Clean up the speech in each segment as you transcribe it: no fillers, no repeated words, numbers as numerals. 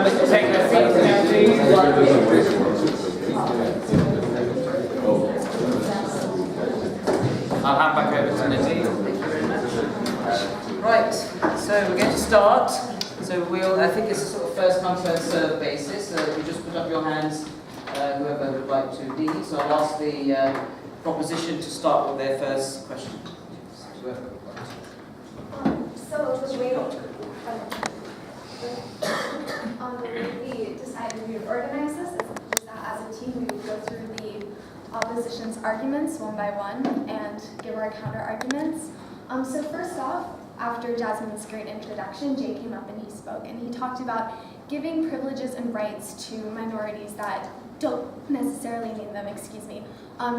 Just take their seats now, please. I'll hand back over to Nadine. Right, so we're going to start. So I think it's a sort of first come, first serve basis. So if you just put up your hands, whoever would like to lead. So I'll ask the proposition to start with their first question. So the way we decided we would organize this is that as a team we would go through the opposition's arguments one by one and give our counter arguments. So first off, after Jasmine's great introduction, Jay came up and he spoke, and he talked about giving privileges and rights to minorities that don't necessarily mean them,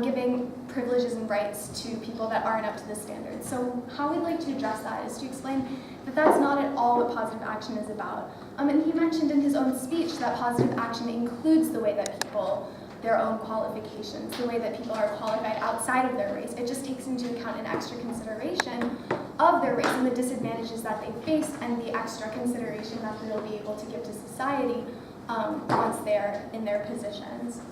giving privileges and rights to people that aren't up to the standard. So how we'd like to address that is to explain that that's not at all what positive action is about. And he mentioned in his own speech that positive action includes the way that people, their own qualifications, the way that people are qualified outside of their race. It just takes into account an extra consideration of their race and the disadvantages that they face and the extra consideration that they'll be able to give to society once they're in their positions.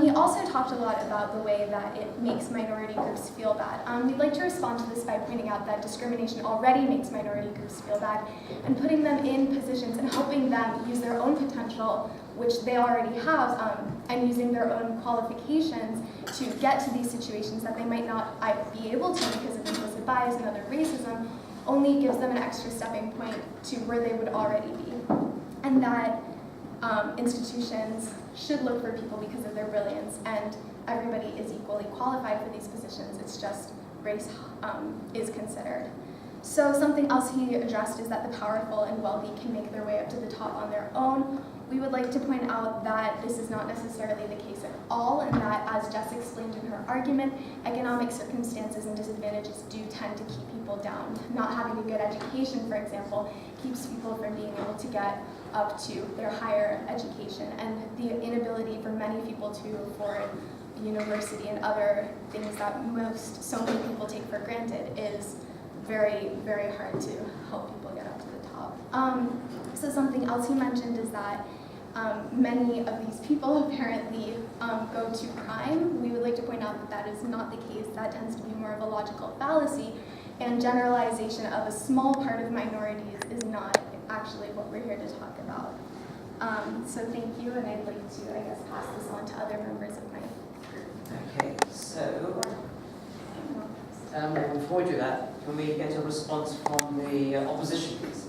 He also talked a lot about the way that it makes minority groups feel bad. We'd like to respond to this by pointing out that discrimination already makes minority groups feel bad, and putting them in positions and helping them use their own potential, which they already have, and using their own qualifications to get to these situations that they might not be able to because of implicit bias and other racism, only gives them an extra stepping point to where they would already be. And that institutions should look for people because of their brilliance, and everybody is equally qualified for these positions. It's just race is considered. So something else he addressed is that the powerful and wealthy can make their way up to the top on their own. We would like to point out that this is not necessarily the case at all, and that, as Jess explained in her argument, economic circumstances and disadvantages do tend to keep people down. Not having a good education, for example, keeps people from being able to get up to their higher education, and the inability for many people to afford university and other things that so many people take for granted is very, very hard to help people get up to the top. So something else he mentioned is that many of these people apparently go to crime. We would like to point out that that is not the case. That tends to be more of a logical fallacy, and generalization of a small part of minorities is not actually what we're here to talk about. So thank you, and I'd like to, pass this on to other members of my group. Okay, so before we do that, can we get a response from the opposition, please?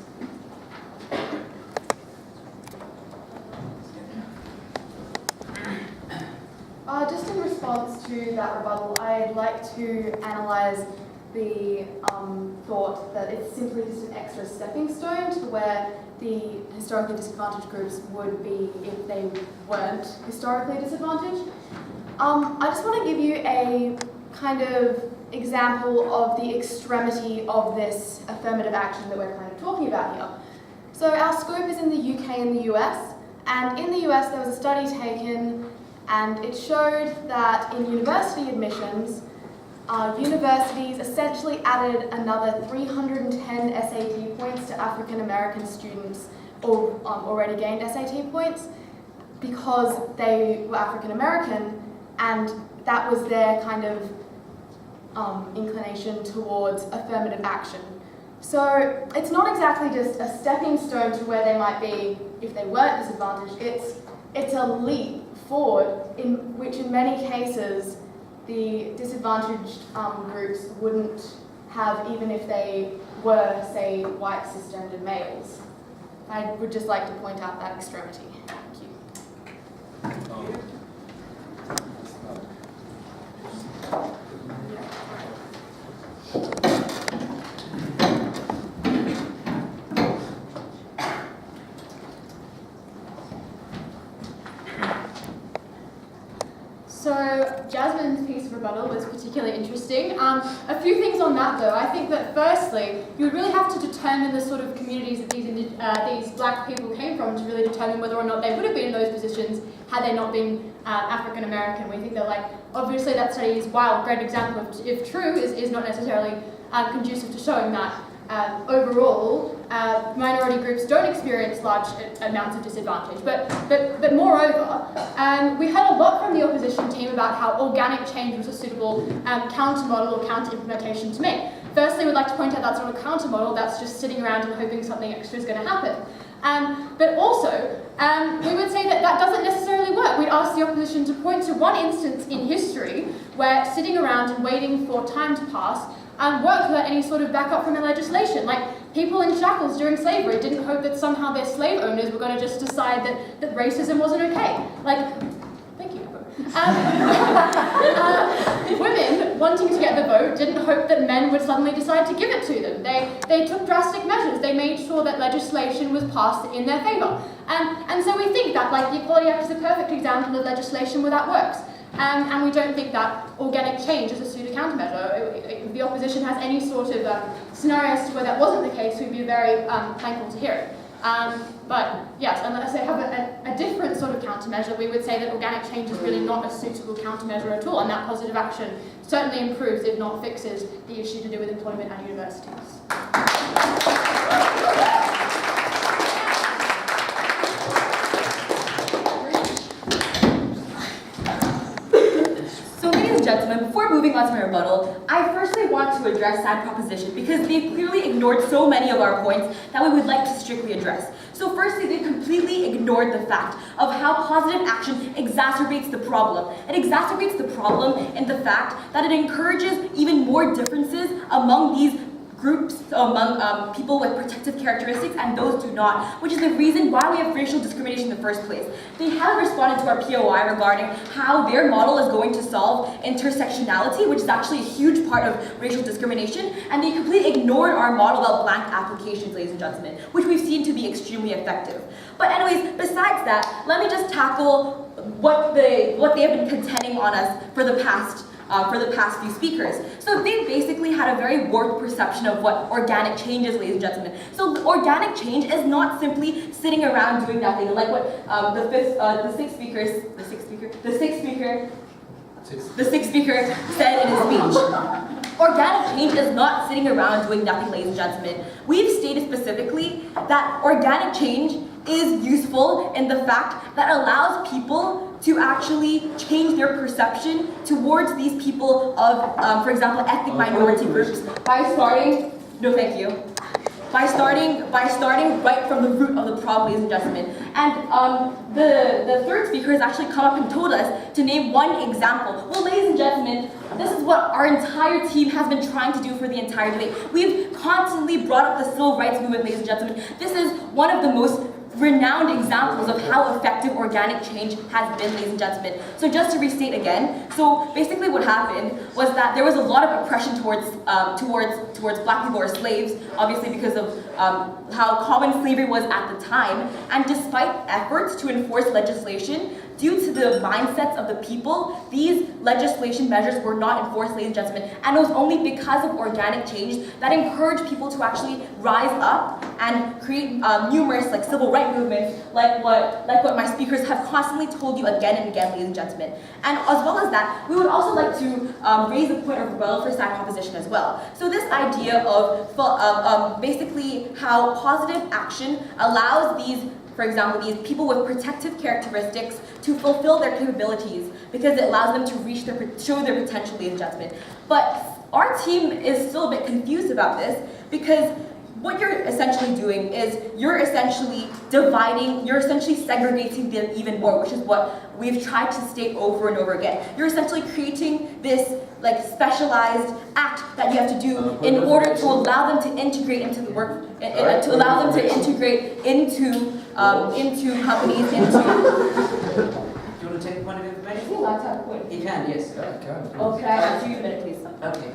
Just in response to that rebuttal, I'd like to analyse the thought that it's simply just an extra stepping stone to where the historically disadvantaged groups would be if they weren't historically disadvantaged. I just want to give you a kind of example of the extremity of this affirmative action that we're kind of talking about here. So our scope is in the UK and the US, and in the US there was a study taken and it showed that in university admissions, universities essentially added another 310 SAT points to African American students or already gained SAT points because they were African American, and that was their kind of inclination towards affirmative action. So it's not exactly just a stepping stone to where they might be if they weren't disadvantaged. It's a leap forward in which in many cases the disadvantaged groups wouldn't have, even if they were, say, white cisgendered males. I would just like to point out that extremity. Thank you. So Jasmine's piece of rebuttal was particularly interesting. A few things on that though. I think that firstly, you would really have to determine the sort of communities that these black people came from to really determine whether or not they would have been in those positions had they not been African American. We think that obviously that study is, while a great example of, if true, is not necessarily conducive to showing that. overall, minority groups don't experience large amounts of disadvantage. But moreover, we heard a lot from the opposition team about how organic change was a suitable counter-model or counter-implementation to make. Firstly, we'd like to point out that's not a counter-model, that's just sitting around and hoping something extra is going to happen. But also, we would say that that doesn't necessarily work. We'd ask the opposition to point to one instance in history where sitting around and waiting for time to pass worked without any sort of backup from the legislation. Like, people in shackles during slavery didn't hope that somehow their slave owners were going to just decide that racism wasn't okay. Like, thank you. Women wanting to get the vote didn't hope that men would suddenly decide to give it to them. They took drastic measures. They made sure that legislation was passed in their favour. And so we think that, like, the Equality Act is a perfect example of legislation where that works. And we don't think that organic change is a pseudo-countermeasure. If the opposition has any sort of scenario as to where that wasn't the case, we'd be very thankful to hear it. But yes, unless they have a different sort of countermeasure, we would say that organic change is really not a suitable countermeasure at all, and that positive action certainly improves, if not fixes, the issue to do with employment at universities. Gentlemen, before moving on to my rebuttal, I firstly want to address sad proposition because they've clearly ignored so many of our points that we would like to strictly address. So firstly, they completely ignored the fact of how positive action exacerbates the problem. It exacerbates the problem in the fact that it encourages even more differences among these groups, among people with protective characteristics and those do not, which is the reason why we have racial discrimination in the first place. They haven't responded to our POI regarding how their model is going to solve intersectionality, which is actually a huge part of racial discrimination, and they completely ignored our model about blank applications, ladies and gentlemen, which we've seen to be extremely effective. But anyways, besides that, let me just tackle what they have been contending on us for the past few speakers. So they basically had a very warped perception of what organic change is, ladies and gentlemen. So organic change is not simply sitting around doing nothing, like what the sixth speaker said in his speech. Organic change is not sitting around doing nothing, ladies and gentlemen. We've stated specifically that organic change is useful in the fact that by people to actually change their perception towards these people of, for example, ethnic minority groups by starting, no thank you, by starting right from the root of the problem, ladies and gentlemen. And the third speaker has actually come up and told us to name one example. Well, ladies and gentlemen, this is what our entire team has been trying to do for the entire debate. We've constantly brought up the civil rights movement, ladies and gentlemen. This is one of the most renowned examples of how effective organic change has been, ladies and gentlemen. So just to restate again, so basically what happened was that there was a lot of oppression towards black people or slaves, obviously because of how common slavery was at the time, and despite efforts to enforce legislation, due to the mindsets of the people, these legislation measures were not enforced, ladies and gentlemen, and it was only because of organic change that encouraged people to actually rise up and create numerous civil rights movements, like what my speakers have constantly told you again and again, ladies and gentlemen. And as well as that, we would also like to raise a point of rebuttal for side proposition as well. So this idea of basically how positive action allows these, for example, these people with protective characteristics to fulfill their capabilities because it allows them to show their potential, ladies and gentlemen. But our team is still a bit confused about this because what you're essentially doing is you're essentially segregating them even more, which is what we've tried to state over and over again. You're essentially creating this specialized act that you have to do in order to allow them to integrate into the work, to allow them to integrate into companies, Do you want to take a point of information? Is he allowed to have a point? You can, yes. Oh, can I have 2 minutes, please? Okay.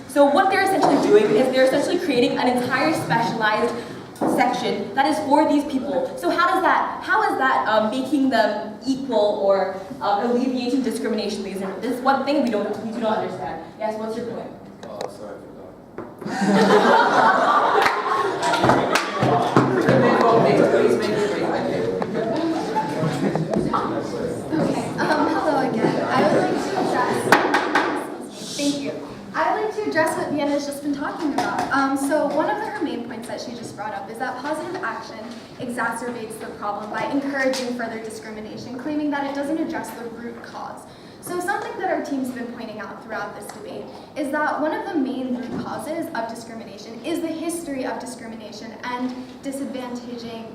So what they're essentially doing is they're essentially creating an entire specialized section that is for these people. So how is that making them equal or alleviating discrimination? This is one thing we do not understand. Yes, what's your point? Oh, sorry, I forgot. Okay, hello again. I would like to address address what Vienna's just been talking about. So one of her main points that she just brought up is that positive action exacerbates the problem by encouraging further discrimination, claiming that it doesn't address the root cause. So something that our team's been pointing out throughout this debate is that one of the main root causes of discrimination is the history of discrimination and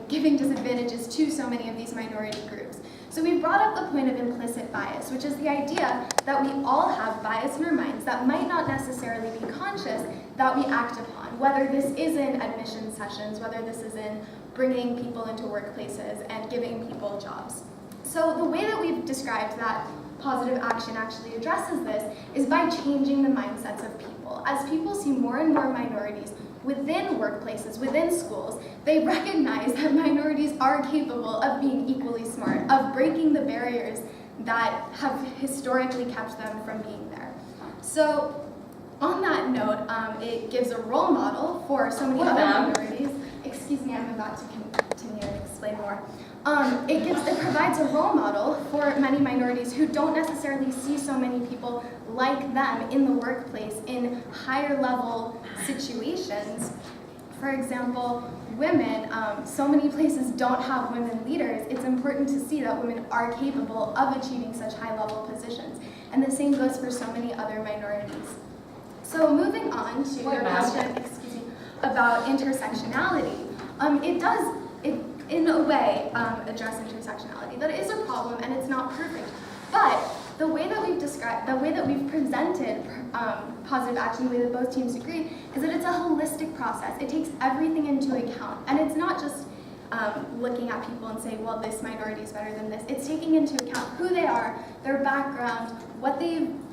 giving disadvantages to so many of these minority groups. So we brought up the point of implicit bias, which is the idea that we all have bias in our minds that might not necessarily be conscious that we act upon, whether this is in admission sessions, whether this is in bringing people into workplaces and giving people jobs. So the way that we've described that positive action actually addresses this is by changing the mindsets of people. As people see more and more minorities within workplaces, within schools, they recognize that minorities are capable of being equally smart, of breaking the barriers that have historically kept them from being there. So on that note, it gives a role model for so many other minorities. Excuse me, I'm about to continue and explain more. It provides a role model for many minorities who don't necessarily see so many people like them in the workplace in higher level situations. For example, women, so many places don't have women leaders. It's important to see that women are capable of achieving such high level positions. And the same goes for so many other minorities. So moving on to your question, about intersectionality, it does, in a way, address intersectionality. That is a problem, and it's not perfect. But the way that we've described, the way that we've presented positive action, the way that both teams agree, is that it's a holistic process. It takes everything into account, and it's not just looking at people and saying, well, this minority is better than this. It's taking into account who they are, their background,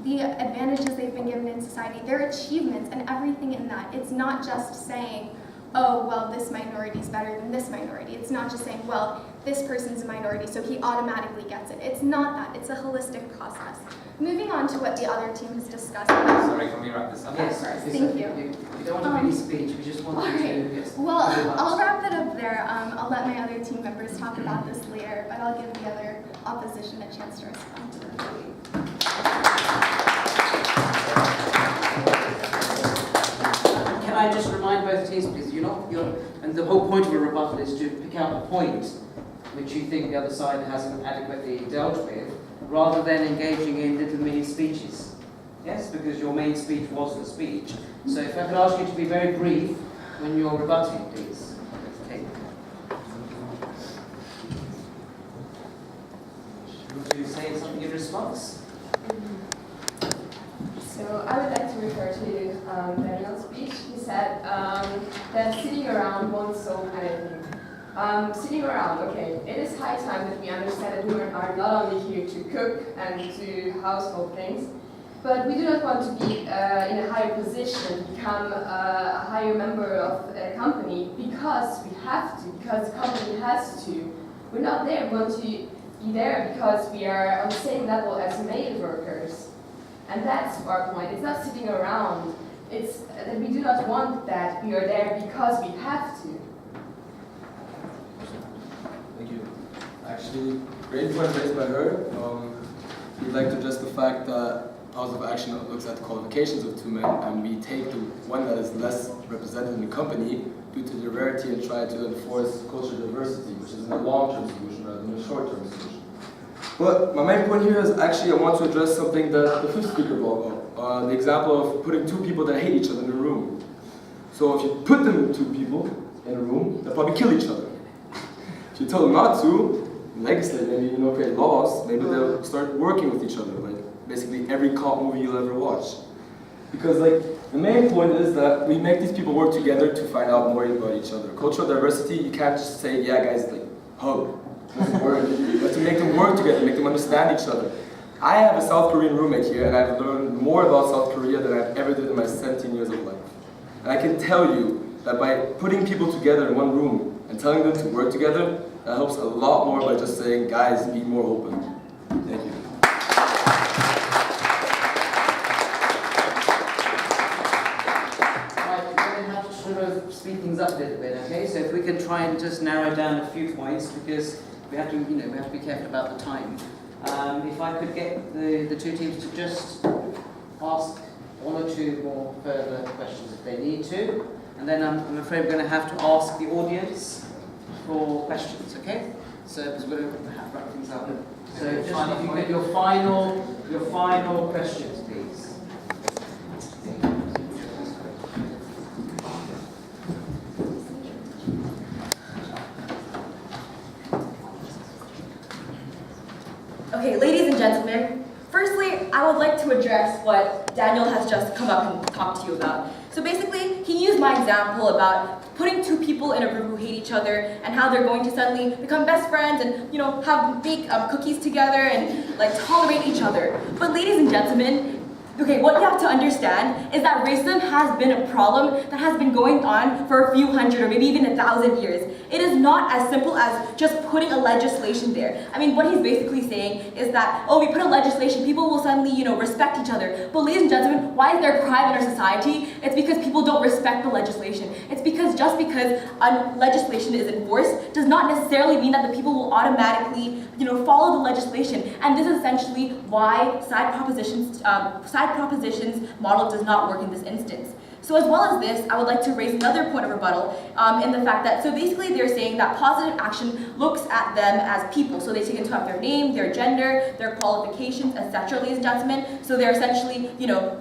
the advantages they've been given in society, their achievements, and everything in that. It's not just saying, oh, well, this minority is better than this minority. It's not just saying, well, this person's a minority, so he automatically gets it. It's not that. It's a holistic process. Moving on to what the other team has discussed. Sorry, can we wrap this up? Yes, Thank you. We don't want to really speech, we just want you to get some. Well, I'll wrap it up there. I'll let my other team members talk about this later, but I'll give the other opposition a chance to respond to them. Can I just remind both teams, please, and the whole point of a rebuttal is to pick out a point which you think the other side hasn't adequately dealt with, rather than engaging in little mini speeches. Yes, because your main speech was the speech. So if I could ask you to be very brief when you're rebutting, please. Okay. Would you say something in response? So I would like to refer to Daniel's speech. He said that sitting around won't solve anything. Sitting around, okay, it is high time that we understand that women are not only here to cook and to household things, but we do not want to be in a higher position, become a higher member of a company because we have to, because the company has to. We're not there, we want to be there because we are on the same level as male workers. And that's our point. It's not sitting around. It's that we do not want that. We are there because we have to. Thank you. Actually, great point raised by her. We'd like to address the fact that positive action looks at the qualifications of two men, and we take the one that is less represented in the company due to the rarity and try to enforce cultural diversity, which is a long-term solution rather than a short-term solution. But my main point here is actually I want to address something that the fifth speaker brought up, the example of putting two people that hate each other in a room. So if you put them two people in a room, they'll probably kill each other. If you tell them not to, legislate, maybe create laws, maybe they'll start working with each other, like basically every cop movie you'll ever watch. Because the main point is that we make these people work together to find out more about each other. Cultural diversity, you can't just say, yeah guys, hug. Doesn't work. You have to make them work together, make them understand each other. I have a South Korean roommate here, and I've learned more about South Korea than I've ever did in my 17 years of life. And I can tell you that by putting people together in one room and telling them to work together, that helps a lot more by just saying, guys, be more open. Thank you. Right, we're going to have to sort of speed things up a little bit, okay? So if we can try and just narrow down a few points, because we have to, we have to be careful about the time. If I could get the two teams to just ask one or two more further questions if they need to, and then I'm afraid we're going to have to ask the audience for questions, okay? So, because we're going to have to wrap things up. So, just if you get your final questions, please. Okay, ladies and gentlemen, firstly, I would like to address what Daniel has just come up and talked to you about. So basically, he used my example about putting two people in a room who hate each other and how they're going to suddenly become best friends and, bake cookies together and, tolerate each other. But ladies and gentlemen, okay, what you have to understand is that racism has been a problem that has been going on for a few hundred or maybe even 1,000 years. It is not as simple as just putting a legislation there. I mean, what he's basically saying is that, oh, we put a legislation, people will suddenly, respect each other. But ladies and gentlemen, why is there crime in our society? It's because people don't respect the legislation. It's because just because legislation is enforced does not necessarily mean that the people will automatically, follow the legislation. And this is essentially why side propositions model does not work in this instance. So as well as this, I would like to raise another point of rebuttal in the fact that, so basically they're saying that positive action looks at them as people. So they take into account their name, their gender, their qualifications, etc., ladies and gentlemen. So they're essentially,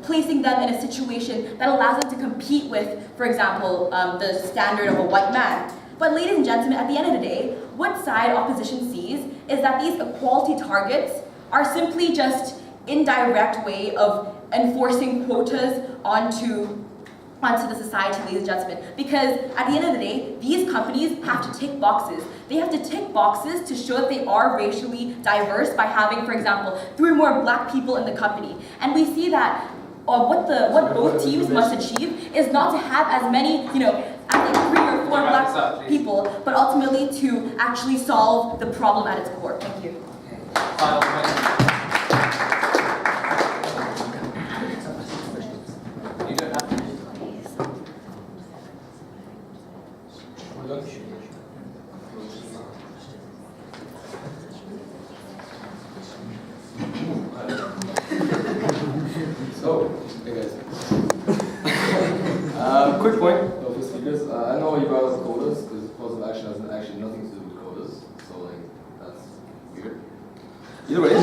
placing them in a situation that allows them to compete with, for example, the standard of a white man. But ladies and gentlemen, at the end of the day, what side opposition sees is that these equality targets are simply just indirect way of enforcing quotas onto the society, ladies and gentlemen. Because at the end of the day, these companies have to tick boxes. They have to tick boxes to show that they are racially diverse by having, for example, 3 more black people in the company. And we see that what both teams must achieve is not to have as many, I think 3 or 4 black people, but ultimately to actually solve the problem at its core. Thank you. Final question. You don't have to. So, hey guys. Quick point of the speakers. I know you brought up quotas because positive action has actually nothing to do with quotas. So, that's weird. Either way,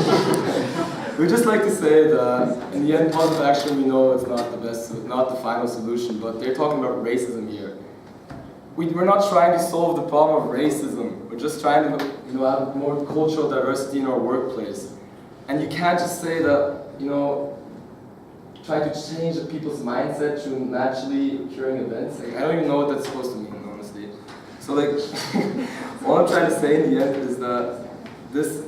we'd just like to say that in the end, positive action, we know it's not the best, not the final solution, but they're talking about racism here. We're not trying to solve the problem of racism. We're just trying to, have more cultural diversity in our workplace. And you can't just say that, try to change people's mindset through naturally occurring events. I don't even know what that's supposed to mean, honestly. So, all I'm trying to say in the end is that this,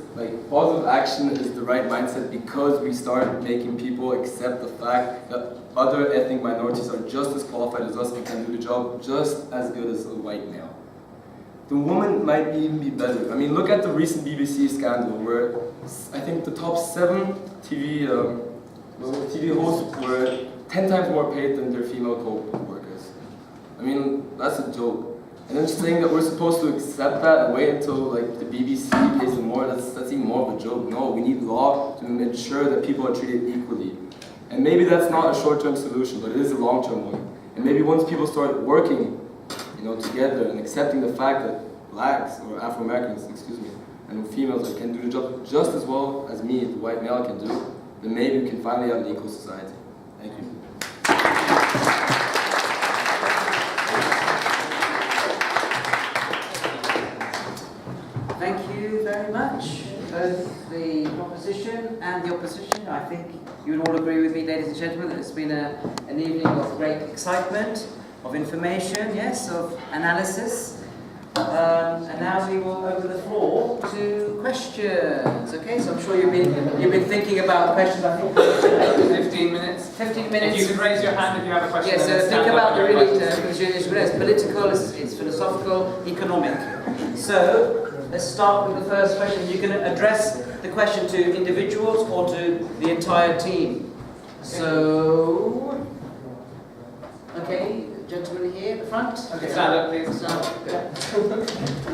positive action is the right mindset because we start making people accept the fact that other ethnic minorities are just as qualified as us and can do the job just as good as a white male. The woman might even be better. I mean, look at the recent BBC scandal where I think the top 7 TV hosts were 10 times more paid than their female co-workers. I mean, that's a joke. And then saying that we're supposed to accept that and wait until the BBC pays them more, that's even more of a joke. No, we need law to ensure that people are treated equally. And maybe that's not a short-term solution, but it is a long-term one. And maybe once people start working, together and accepting the fact that blacks or Afro-Americans, and females can do the job just as well as me, the white male, can do, then maybe we can finally have an equal society. Thank you. Thank you very much, both the proposition and the opposition. I think you would all agree with me, ladies and gentlemen, that it's been an evening of great excitement, of information, yes, of analysis. And now we will open the floor to questions. Okay, so I'm sure you've been thinking about questions. I think 15 minutes. 15 minutes. If you could raise your hand if you have a question. Yes, so think about the really it's political, it's philosophical, economic. So let's start with the first question. You can address the question to individuals or to the entire team. So, okay, gentleman here at the front. Okay, stand up, please. Stand up. Good.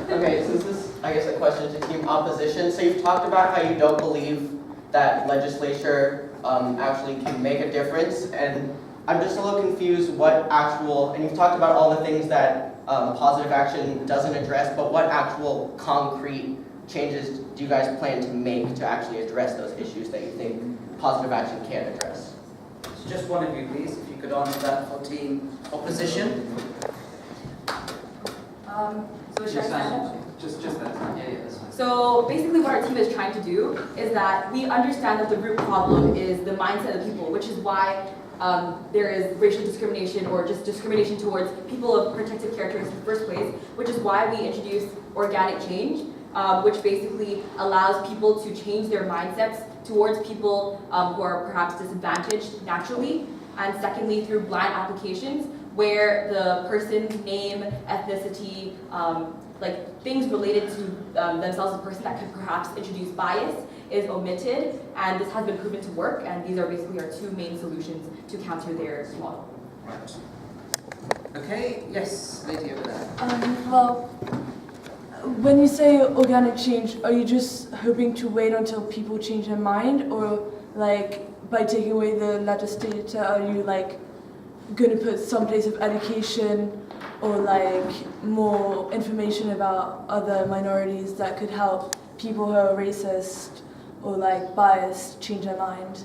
Okay, so this is, I guess, a question to team opposition. So you've talked about how you don't believe that legislature actually can make a difference. And I'm just a little confused what actual, and you've talked about all the things that positive action doesn't address, but what actual concrete changes do you guys plan to make to actually address those issues that you think positive action can address? So just one of you, please, if you could answer that for team opposition. So should I stand up? Just that. Yeah, that's fine. So basically what our team is trying to do is that we understand that the root problem is the mindset of people, which is why there is racial discrimination or just discrimination towards people of protected characteristics in the first place, which is why we introduced organic change, which basically allows people to change their mindsets towards people who are perhaps disadvantaged naturally, and secondly through blind applications where the person's name, ethnicity, like things related to themselves as a person that could perhaps introduce bias is omitted, and this has been proven to work, and these are basically our two main solutions to counter their model. Right. Okay, yes, lady over there. Well, when you say organic change, are you just hoping to wait until people change their mind, or like by taking away the legislature, are you like going to put some place of education or like more information about other minorities that could help people who are racist or like biased change their mind?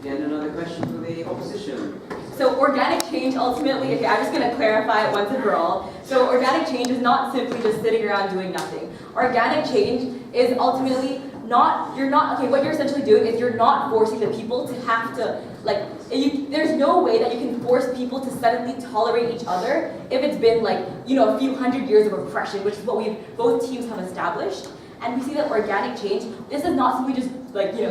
Again, another question for the opposition. So organic change ultimately, okay, I'm just going to clarify it once and for all. So organic change is not simply just sitting around doing nothing. Organic change is ultimately what you're essentially doing is you're not forcing the people to have to, there's no way that you can force people to suddenly tolerate each other if it's been a few hundred years of oppression, which is what both teams have established. And we see that organic change, this is not simply just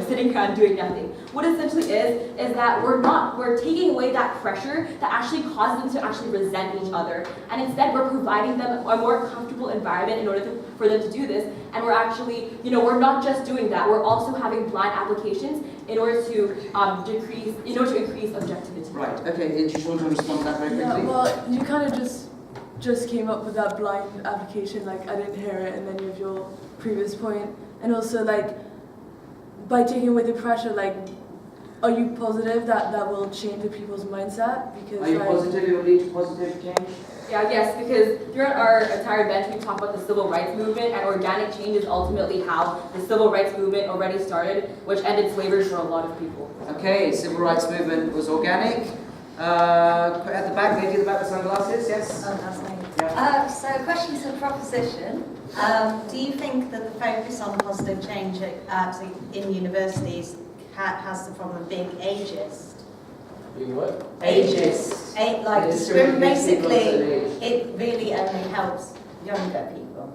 sitting around doing nothing. What it essentially is that we're taking away that pressure that actually causes them to actually resent each other. And instead we're providing them a more comfortable environment in order for them to do this. And we're actually, we're not just doing that, we're also having blind applications in order to increase objectivity. Right, okay, do you just want to respond to that very quickly? Yeah, well, you kind of just came up with that blind application, I didn't hear it in any of your previous point. And also by taking away the pressure, are you positive that will change the people's mindset? Because are you positive it will lead to positive change? Yeah, yes, because throughout our entire event we talk about the civil rights movement, and organic change is ultimately how the civil rights movement already started, which ended slavery for a lot of people. Okay, civil rights movement was organic. At the back, lady at the back with sunglasses, yes? Oh, that's me. Yeah. So a question to the proposition. Do you think that the focus on positive change in universities has the problem of being ageist? Being what? Ageist. Basically, it really only helps younger people.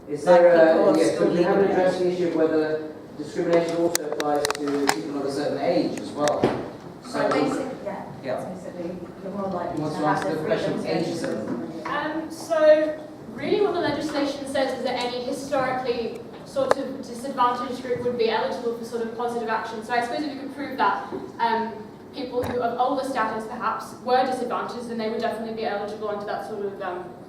Is there people we haven't of addressed the issue of whether discrimination also applies to people of a certain age as well. So basically, Yeah. basically, you're more likely Wants to to have answer the the question freedom of to ageism. So really what the legislation says is that any historically sort of disadvantaged group would be eligible for sort of positive action. So I suppose if you could prove that people who of older status perhaps were disadvantaged, then they would definitely be eligible under that sort of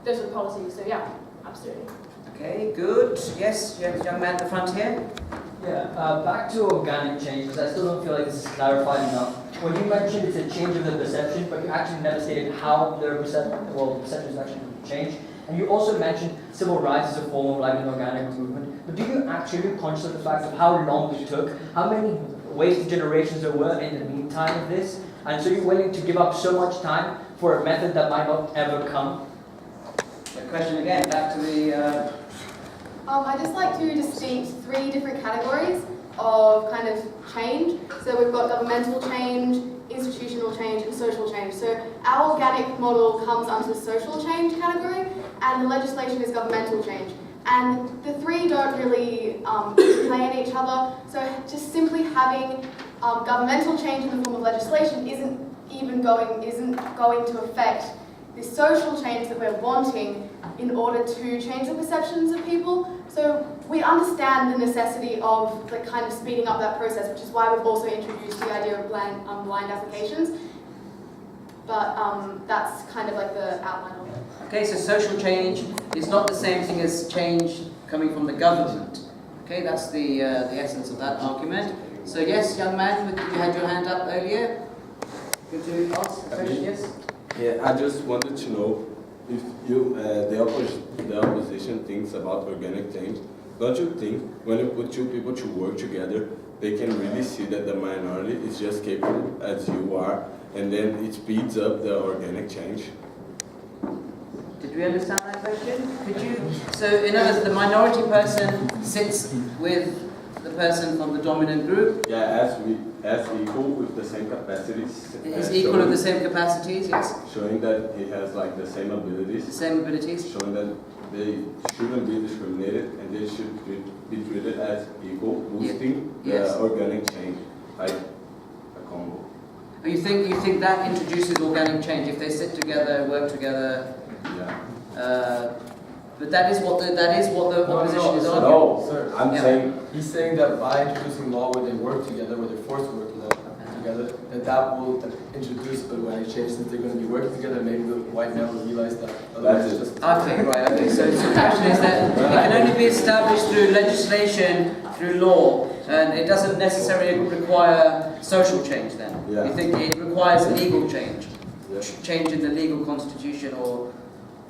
those sort of policies. So yeah, absolutely. Okay, good. Yes, young man at the front here. Yeah, back to organic change, because I still don't feel like this is clarified enough. When you mentioned it's a change of the perception, but you actually never stated how their perceptions actually change. And you also mentioned civil rights as a form of an organic movement. But do you actually conscious of the fact of how long it took, how many wasted generations there were in the meantime of this? And so you're willing to give up so much time for a method that might not ever come? The question again, back to the... I'd just like to distinct three different categories of kind of change. So we've got governmental change, institutional change, and social change. So our organic model comes under the social change category, and the legislation is governmental change. And the three don't really play in each other. So just simply having governmental change in the form of legislation isn't going to affect the social change that we're wanting in order to change the perceptions of people. So we understand the necessity of kind of speeding up that process, which is why we've also introduced the idea of blind applications. But that's kind of the outline of it. Okay, so social change is not the same thing as change coming from the government. Okay, that's the essence of that argument. So yes, young man, you had your hand up earlier. Could you ask a question? Yes. Yeah, I just wanted to know if you, the opposition thinks about organic change. Don't you think when you put two people to work together, they can really see that the minority is just capable as you are, and then it speeds up the organic change? Did we understand that question? Could you? So in other words, the minority person sits with the person from the dominant group. Yeah, as equal with the same capacities. Is equal of the same capacities, yes. Showing that he has like the same abilities. The same abilities. Showing that they shouldn't be discriminated and they should be treated as equal, boosting Yes. the organic change, like a combo. You think that introduces organic change if they sit together, work together? Yeah. But that is what the opposition is arguing. No, sir. I'm saying He's saying that by introducing law where they work together, where they're forced to work together, that will introduce organic change since they're going to be working together. Maybe the white man will realize that. Otherwise, it's just. Okay, right. Okay. So the question is that it can only be established through legislation, through law, and it doesn't necessarily require social change. Then Yeah. you think it requires legal change, Yeah. change in the legal constitution, or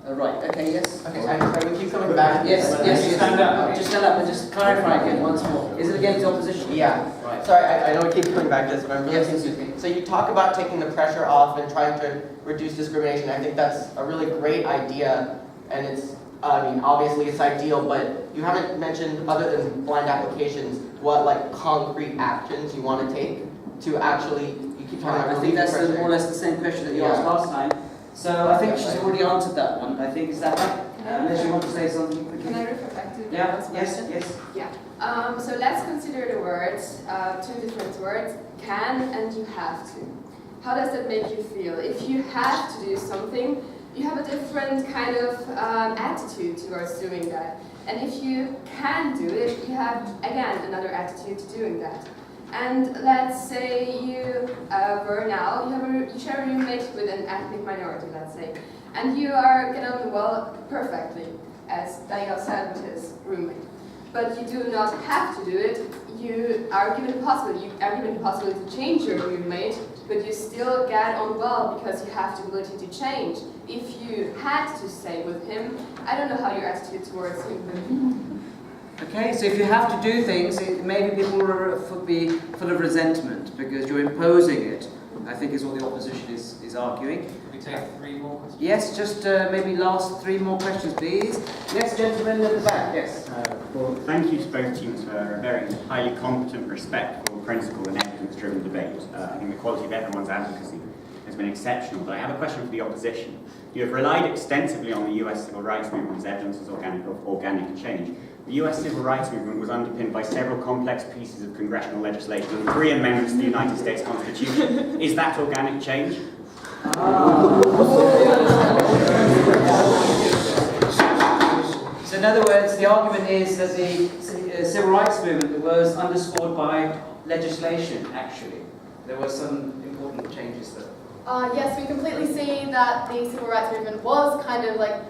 right? Okay. Yes. Okay, and we keep coming back. Yes. Yes. Stand up. Just stand up and just clarify again once more. Is it against the opposition? Yeah. Right. Sorry, I know we keep coming back to this, but I'm really Yes, confused. excuse me. So you talk about taking the pressure off and trying to reduce discrimination. I think that's a really great idea, and it's, I mean, obviously it's ideal, but you haven't mentioned, other than blind applications, what like concrete actions you want to take to actually, you keep talking about I think relieving that's pressure. more or less the same question that you Yeah. asked last time. So I think she's already answered that one. I think, is that right? Unless you want to say something quickly. Can I refer back to the Yeah, last yes, question? yes. Yeah. So let's consider the words, two different words, can and you have to. How does that make you feel? If you have to do something, you have a different kind of attitude towards doing that. And if you can do it, you have, again, another attitude to doing that. And let's say you were now, you share a roommate with an ethnic minority, let's say, and you are get on well perfectly, as Daniel said with his roommate. But you do not have to do it. You are given the possibility to change your roommate, but you still get on well because you have the ability to change. If you had to stay with him, I don't know how your attitude towards him would be. Okay, so if you have to do things, maybe people will be full of resentment because you're imposing it, I think is what the opposition is arguing. Can we take 3 more questions? Yes, just maybe last 3 more questions, please. Next gentleman at the back, yes. Well, thank you to both teams for a very highly competent, respectful, principled and evidence-driven debate. I think the quality of everyone's advocacy has been exceptional, but I have a question for the opposition. You have relied extensively on the US civil rights movement's evidence of organic change. The US civil rights movement was underpinned by several complex pieces of congressional legislation and 3 amendments to the United States Constitution. Is that organic change? So in other words, the argument is that the civil rights movement was underscored by legislation, actually. There were some important changes there. Yes, we completely see that the civil rights movement was kind of like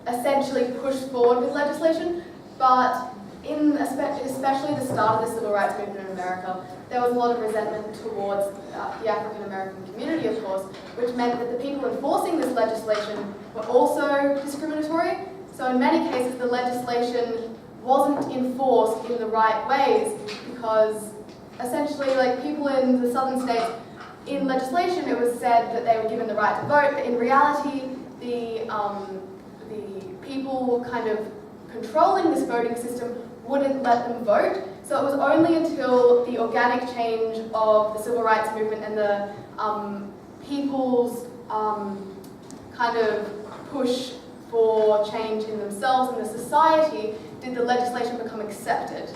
essentially pushed forward with legislation, but in especially the start of the civil rights movement in America, there was a lot of resentment towards the African American community, of course, which meant that the people enforcing this legislation were also discriminatory. So in many cases, the legislation wasn't enforced in the right ways because essentially, like people in the southern states, in legislation, it was said that they were given the right to vote, but in reality, the people kind of controlling this voting system wouldn't let them vote. So it was only until the organic change of the civil rights movement and the people's kind of push for change in themselves and the society did the legislation become accepted.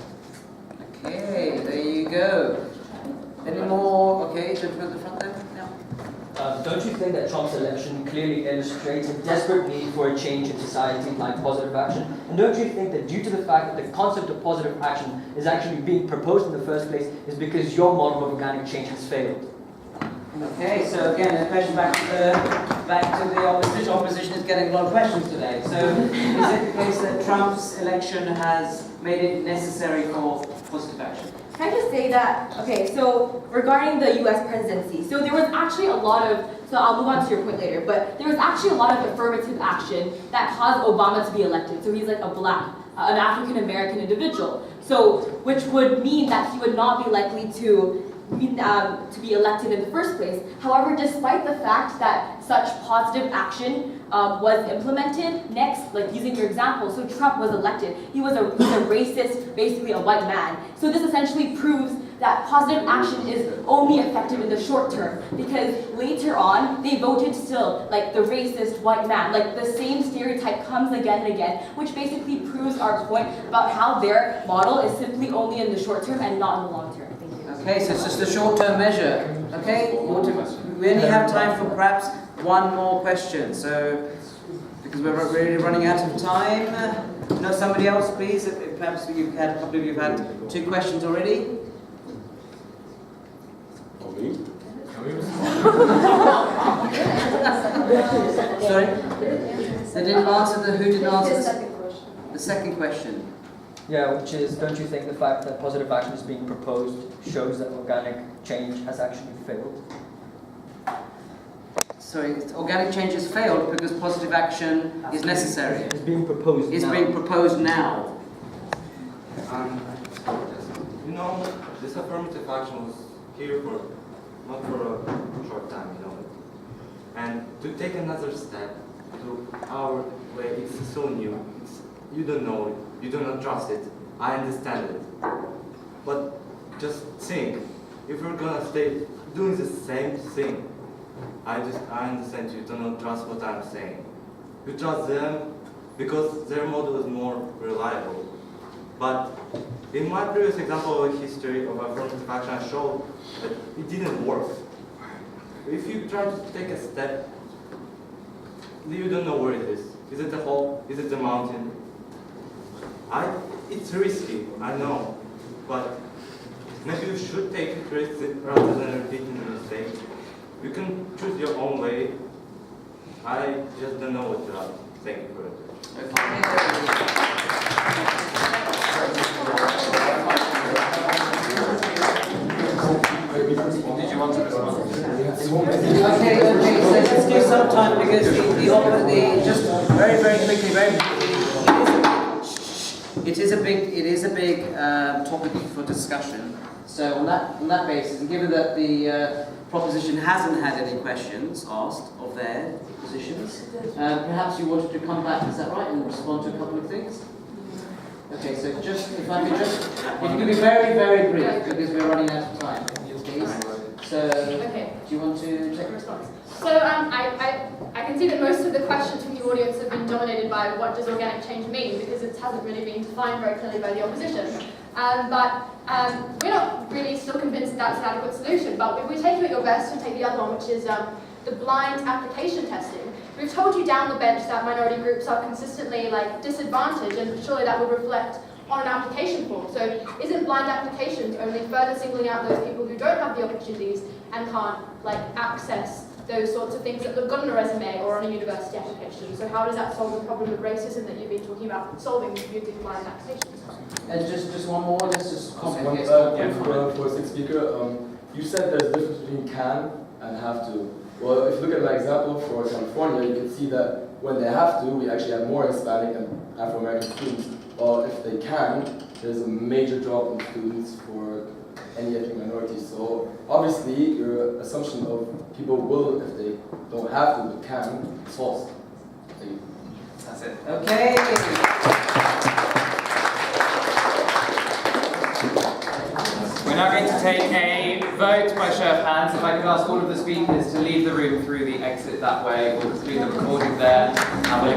Okay, there you go. Any more? Okay, gentleman at the front there. Yeah. Don't you think that Trump's election clearly illustrates a desperate need for a change in society like positive action? And don't you think that due to the fact that the concept of positive action is actually being proposed in the first place is because your model of organic change has failed? Okay, so again, a question back to the opposition. Opposition is getting a lot of questions today. So is it the case that Trump's election has made it necessary for positive action. Can I just say that, okay, so regarding the US presidency, so there was actually a lot of, so I'll move on to your point later, but there was actually a lot of affirmative action that caused Obama to be elected. So he's like an African American individual. So, which would mean that he would not be likely to be elected in the first place. However, despite the fact that such positive action was implemented, next, like using your example, so Trump was elected. He's a racist, basically a white man. So this essentially proves that positive action is only effective in the short term, because later on, they voted still like the racist white man. Like the same stereotype comes again and again, which basically proves our point about how their model is simply only in the short term and not in the long term. Thank you. Okay, so it's just a short-term measure. Okay, we only have time for perhaps one more question. So, because we're really running out of time. No, somebody else, please. If perhaps a couple of you have had 2 questions already. Sorry? They didn't answer who didn't answer the second question. Yeah, which is, don't you think the fact that positive action is being proposed shows that organic change has actually failed? Sorry, organic change has failed because positive action is necessary. It's being proposed It's now. being proposed now. You know, this affirmative action was here not for a short time, you know. And to take another step to our way, it's so new. You don't know it, you do not trust it. I understand it. But just think, if we're gonna stay doing the same thing, I understand you do not trust what I'm saying. You trust them because their model is more reliable. But in my previous example of history of affirmative action, I showed that it didn't work. If you try to take a step, you don't know where it is. Is it a hole? Is it a mountain? It's risky, I know, but maybe you should take it risky rather than repeating the mistake. You can choose your own way. I just don't know what to add. Thank you for it. Did you want to respond? Okay, so let's give some time because just very quickly, it is a big topic for discussion. So on that basis, and given that the proposition hasn't had any questions asked of their positions, perhaps you wanted to come back, is that right, and respond to a couple of things? Okay, so if you could be very brief because we're running out of time, please. So, do you want to take a response? So I can see that most of the questions from the audience have been dominated by what does organic change mean, because it hasn't really been defined very clearly by the opposition. But we're not really still convinced that's an adequate solution. But if we take you at your best and take the other one, which is the blind application testing, we've told you down the bench that minority groups are consistently disadvantaged, and surely that would reflect on an application form. So isn't blind applications only further singling out those people who don't have the opportunities and can't access those sorts of things that look good on a resume or on a university application? So how does that solve the problem of racism that you've been talking about solving using blind applications? And just one more, just complicate for a sixth speaker, you said there's a difference between can and have to. Well, if you look at my example for California, you can see that when they have to, we actually have more Hispanic and Afro-American students. Or if they can, there's a major drop in students for any ethnic minority. So obviously, your assumption of people will, if they don't have to but can, is false. That's it. Okay. We're now going to take a vote by show of hands. If I could ask all of the speakers to leave the room through the exit that way, or through the recording there, and we'll